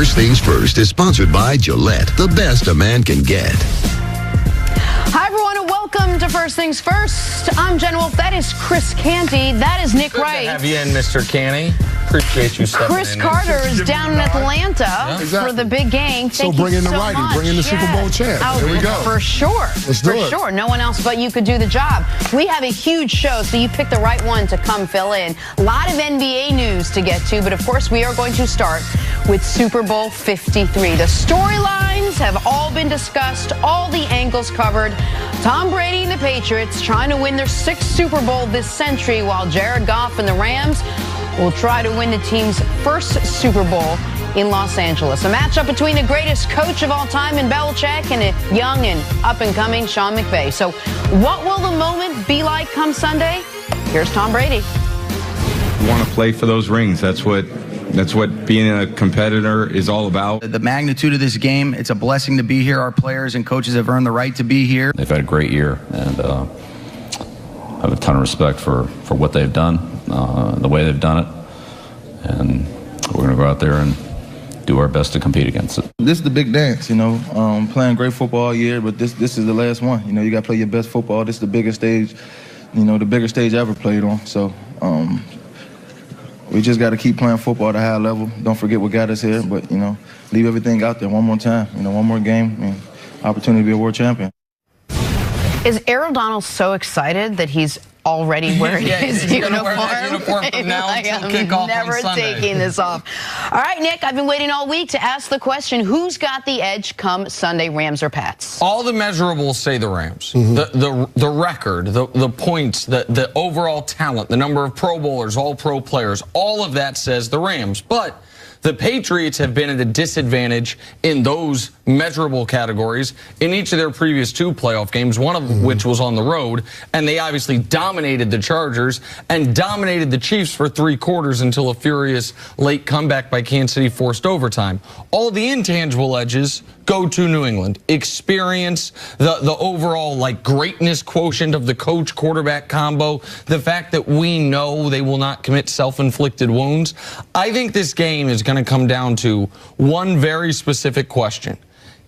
First Things First is sponsored by Gillette, the best a man can get. Hi, everyone, and welcome to First Things First. I'm Jen Wolf. That is Chris Canty. That is Nick Wright. Good to have you in, Mr. Canty. Appreciate you stepping in. Chris Carter is down in Atlanta for the big game. Thank bring you in the so writing, much. bring in the Super Bowl champ. Here we go. For sure. Let's do it. For sure. No one else but you could do the job. We have a huge show, so you picked the right one to come fill in. A lot of NBA news to get to, but of course we are going to start with Super Bowl 53. The storylines have all been discussed, all the angles covered. Tom Brady and the Patriots trying to win their 6th Super Bowl this century, while Jared Goff and the Rams will try to win the team's first Super Bowl in Los Angeles. A matchup between the greatest coach of all time in Belichick and a young and up-and-coming Sean McVay. So what will the moment be like come Sunday? Here's Tom Brady. You want to play for those rings. That's what being a competitor is all about. The magnitude of this game, it's a blessing to be here. Our players and coaches have earned the right to be here. They've had a great year, and I have a ton of respect for what they've done, the way they've done it, and we're going to go out there and do our best to compete against it. This is the big dance, you know, playing great football all year, but this is the last one. You know, you got to play your best football. This is the biggest stage, you know, the biggest stage I ever played on. So we just got to keep playing football at a high level. Don't forget what got us here, but, you know, leave everything out there one more time. You know, one more game, and opportunity to be a world champion. Is Aaron Donald so excited that he's already wearing his uniform? Wear that uniform from now until kickoff on never Sunday. taking this off. All right, Nick, I've been waiting all week to ask the question, who's got the edge come Sunday, Rams or Pats? All the measurables say the Rams. The record, the points, the overall talent, the number of Pro Bowlers, all-pro players, all of that says the Rams. But the Patriots have been at a disadvantage in those measurable categories in each of their previous 2 playoff games, one of which was on the road, and they obviously dominated the Chargers and dominated the Chiefs for 3 quarters until a furious late comeback by Kansas City forced overtime. All the intangible edges go to New England. Experience, the overall greatness quotient of the coach-quarterback combo, the fact that we know they will not commit self-inflicted wounds. I think this game is going to come down to one very specific question.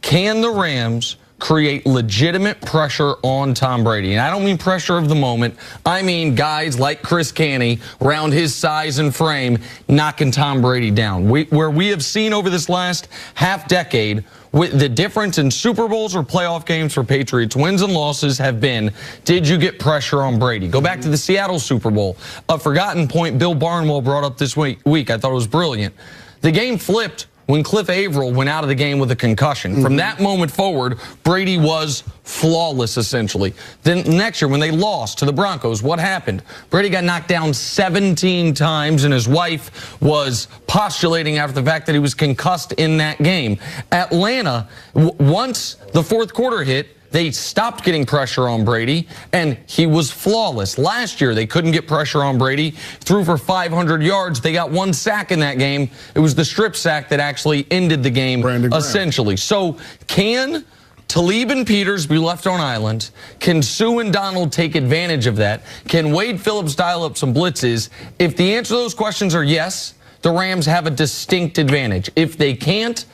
Can the Rams create legitimate pressure on Tom Brady? And I don't mean pressure of the moment. I mean guys like Chris Canty, around his size and frame, knocking Tom Brady down. Where we have seen over this last half-decade, with the difference in Super Bowls or playoff games for Patriots wins and losses have been, did you get pressure on Brady? Go back to the Seattle Super Bowl. A forgotten point Bill Barnwell brought up this week. I thought it was brilliant. The game flipped when Cliff Averill went out of the game with a concussion. From that moment forward, Brady was flawless, essentially. Then next year, when they lost to the Broncos, what happened? Brady got knocked down 17 times, and his wife was postulating after the fact that he was concussed in that game. Atlanta, once the 4th quarter hit, they stopped getting pressure on Brady, and he was flawless. Last year, they couldn't get pressure on Brady. Threw for 500 yards. They got 1 sack in that game. It was the strip sack that actually ended the game, essentially. So can Talib and Peters be left on island? Can Sue and Donald take advantage of that? Can Wade Phillips dial up some blitzes? If the answer to those questions are yes, the Rams have a distinct advantage. If they can't,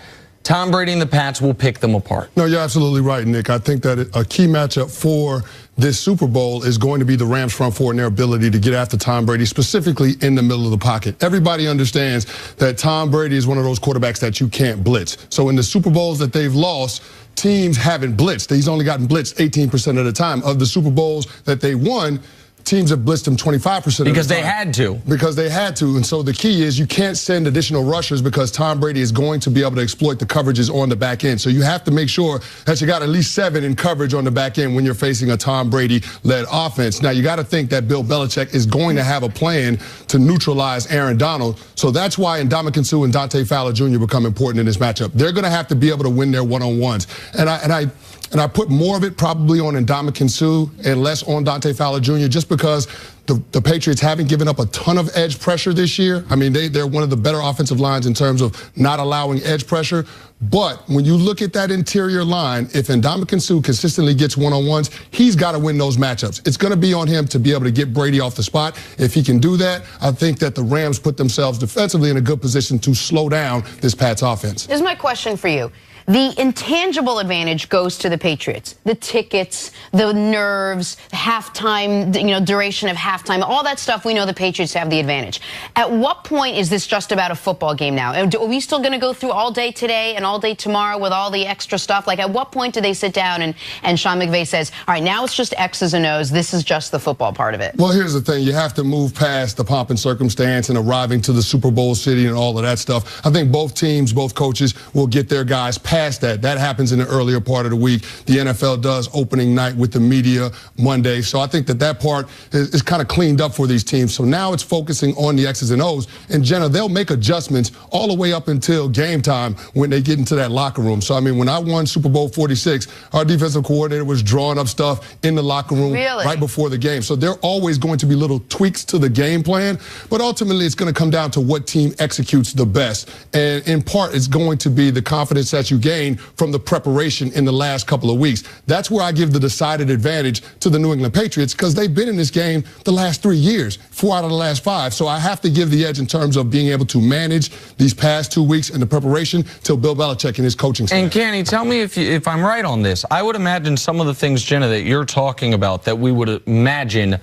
Tom Brady and the Pats will pick them apart. No, you're absolutely right, Nick. I think that a key matchup for this Super Bowl is going to be the Rams front four and their ability to get after Tom Brady, specifically in the middle of the pocket. Everybody understands that Tom Brady is one of those quarterbacks that you can't blitz. So in the Super Bowls that they've lost, teams haven't blitzed. He's only gotten blitzed 18% of the time. Of the Super Bowls that they won, teams have blitzed him 25% because they had to. Because they had to. And so the key is you can't send additional rushers because Tom Brady is going to be able to exploit the coverages on the back end. So you have to make sure that you got at least 7 in coverage on the back end when you're facing a Tom Brady-led offense. Now, you got to think that Bill Belichick is going to have a plan to neutralize Aaron Donald. So that's why Ndamukong Suh and Dante Fowler Jr. become important in this matchup. They're going to have to be able to win their one-on-ones. And I put more of it probably on Ndamukong Suh and less on Dante Fowler Jr. just because The Patriots haven't given up a ton of edge pressure this year. I mean, they're one of the better offensive lines in terms of not allowing edge pressure. But when you look at that interior line, if Ndamukong Suh consistently gets one-on-ones, he's got to win those matchups. It's going to be on him to be able to get Brady off the spot. If he can do that, I think that the Rams put themselves defensively in a good position to slow down this Pats offense. Here's my question for you. The intangible advantage goes to the Patriots. The tickets, the nerves, the halftime, duration of halftime, all that stuff, we know the Patriots have the advantage. At what point is this just about a football game now? Are we still going to go through all day today and all day tomorrow with all the extra stuff? Like, at what point do they sit down and Sean McVay says, all right, now it's just X's and O's. This is just the football part of it? Well, here's the thing. You have to move past the pomp and circumstance and arriving to the Super Bowl city and all of that stuff. I think both teams, both coaches will get their guys past that. That happens in the earlier part of the week. The NFL does opening night with the media Monday. So I think that part is kind of cleaned up for these teams. So now it's focusing on the X's and O's. And Jenna, they'll make adjustments all the way up until game time when they get into that locker room. So, I mean, when I won Super Bowl 46, our defensive coordinator was drawing up stuff in the locker room right before the game. So there are always going to be little tweaks to the game plan. But ultimately, it's going to come down to what team executes the best. And in part, it's going to be the confidence that you gain from the preparation in the last couple of weeks. That's where I give the decided advantage to the New England Patriots, because they've been in this game the last 3 years, 4 out of the last 5. So I have to give the edge in terms of being able to manage these past 2 weeks in the preparation till Bill Belichick and his coaching staff. And Canty, tell me if I'm right on this. I would imagine some of the things, Jenna, that you're talking about that we would imagine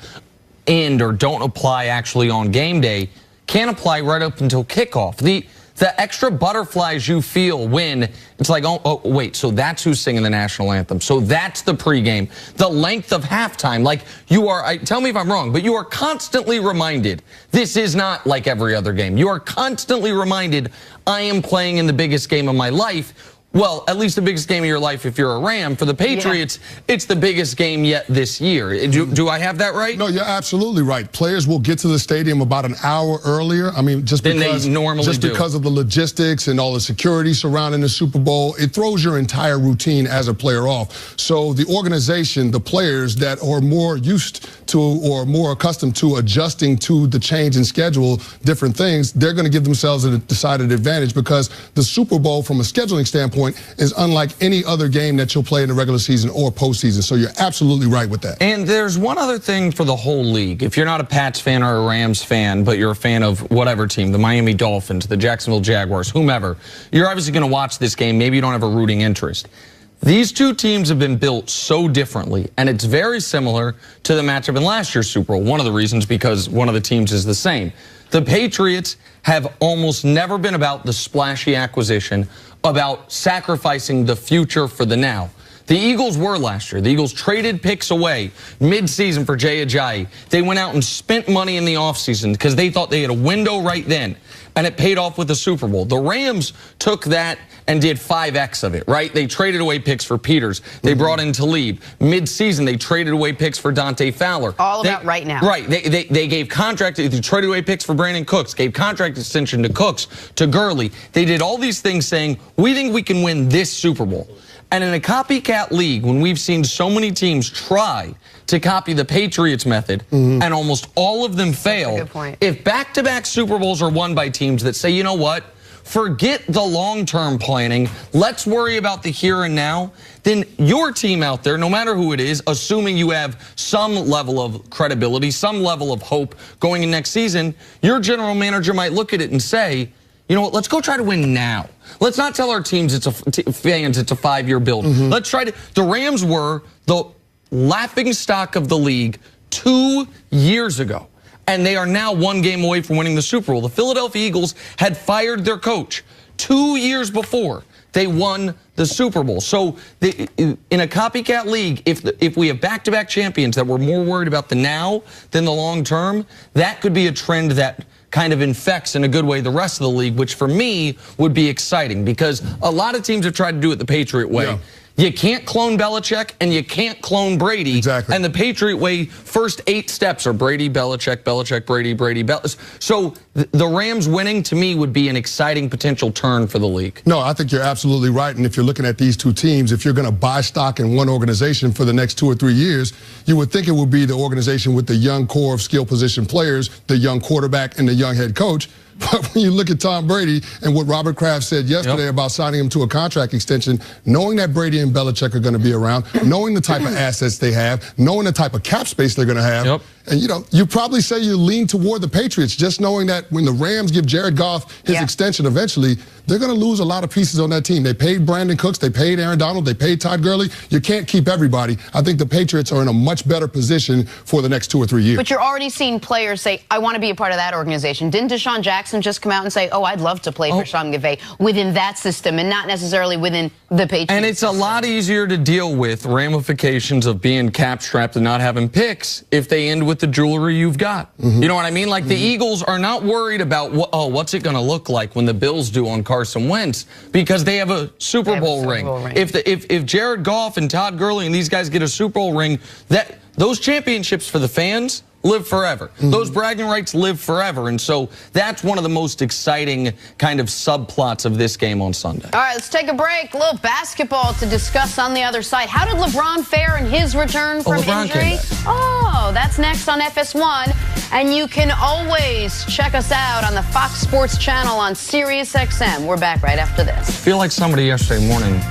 end or don't apply actually on game day can apply right up until kickoff. The extra butterflies you feel when it's like, oh, wait, so that's who's singing the national anthem. So that's the pregame. The length of halftime, like you are, tell me if I'm wrong, but you are constantly reminded, this is not like every other game. You are constantly reminded, I am playing in the biggest game of my life. Well, at least the biggest game of your life if you're a Ram. For the Patriots, it's the biggest game yet this year. Do I have that right? No, you're absolutely right. Players will get to the stadium about an hour earlier. I mean, just because of the logistics and all the security surrounding the Super Bowl, it throws your entire routine as a player off. So the organization, the players that are more used to or more accustomed to adjusting to the change in schedule, different things, they're going to give themselves a decided advantage, because the Super Bowl, from a scheduling standpoint, is unlike any other game that you'll play in the regular season or postseason. So you're absolutely right with that. And there's one other thing for the whole league. If you're not a Pats fan or a Rams fan, but you're a fan of whatever team, the Miami Dolphins, the Jacksonville Jaguars, whomever, you're obviously going to watch this game. Maybe you don't have a rooting interest. These two teams have been built so differently, and it's very similar to the matchup in last year's Super Bowl. One of the reasons, because one of the teams is the same. The Patriots have almost never been about the splashy acquisition, about sacrificing the future for the now. The Eagles were last year. The Eagles traded picks away mid-season for Jay Ajayi. They went out and spent money in the offseason because they thought they had a window right then, and it paid off with the Super Bowl. The Rams took that and did 5X of it, right? They traded away picks for Peters. They brought in LIII. Mid-season, they traded away picks for Dante Fowler. All about right now. Right. They gave contract, they traded away picks for Brandon Cooks, gave contract extension to Cooks, to Gurley. They did all these things saying, we think we can win this Super Bowl. And in a copycat league, when we've seen so many teams try to copy the Patriots method, and almost all of them fail, Good point. If back-to-back Super Bowls are won by teams that say, you know what, forget the long-term planning, let's worry about the here and now, then your team out there, no matter who it is, assuming you have some level of credibility, some level of hope going in next season, your general manager might look at it and say, you know what, let's go try to win now. Let's not tell our teams, fans, it's a 5-year build. Let's try to, the Rams were the laughing stock of the league 2 years ago. And they are now 1 game away from winning the Super Bowl. The Philadelphia Eagles had fired their coach 2 years before they won the Super Bowl. So in a copycat league, if we have back-to-back champions that were more worried about the now than the long term, that could be a trend that kind of infects in a good way the rest of the league, which for me would be exciting, because a lot of teams have tried to do it the Patriot way. You can't clone Belichick and you can't clone Brady. Exactly. And the Patriot way, first 8 steps are Brady, Belichick, Belichick, Brady, Brady, Belichick. So the Rams winning, to me, would be an exciting potential turn for the league. No, I think you're absolutely right. And if you're looking at these two teams, if you're going to buy stock in one organization for the next 2 or 3 years, you would think it would be the organization with the young core of skill position players, the young quarterback, and the young head coach. But when you look at Tom Brady and what Robert Kraft said yesterday about signing him to a contract extension, knowing that Brady and Belichick are going to be around, knowing the type of assets they have, knowing the type of cap space they're going to have, and, you probably say you lean toward the Patriots, just knowing that when the Rams give Jared Goff his extension eventually, they're going to lose a lot of pieces on that team. They paid Brandon Cooks, they paid Aaron Donald, they paid Todd Gurley. You can't keep everybody. I think the Patriots are in a much better position for the next 2 or 3 years. But you're already seeing players say, I want to be a part of that organization. Didn't Deshaun Jackson just come out and say, oh, I'd love to play for Sean McVay within that system and not necessarily within the Patriots? And it's a lot easier to deal with ramifications of being cap-strapped and not having picks if they end with the jewelry you've got. You know what I mean? Like the Eagles are not worried about, what's it going to look like when the Bills do on Carson Wentz, because they have a Super Bowl ring. If Jared Goff and Todd Gurley and these guys get a Super Bowl ring, those championships for the fans live forever. Those bragging rights live forever. And so that's one of the most exciting kind of subplots of this game on Sunday. All right, let's take a break. A little basketball to discuss on the other side. How did LeBron fare in his return from injury? Oh, that's next on FS1. And you can always check us out on the Fox Sports channel on Sirius XM. We're back right after this. I feel like somebody yesterday morning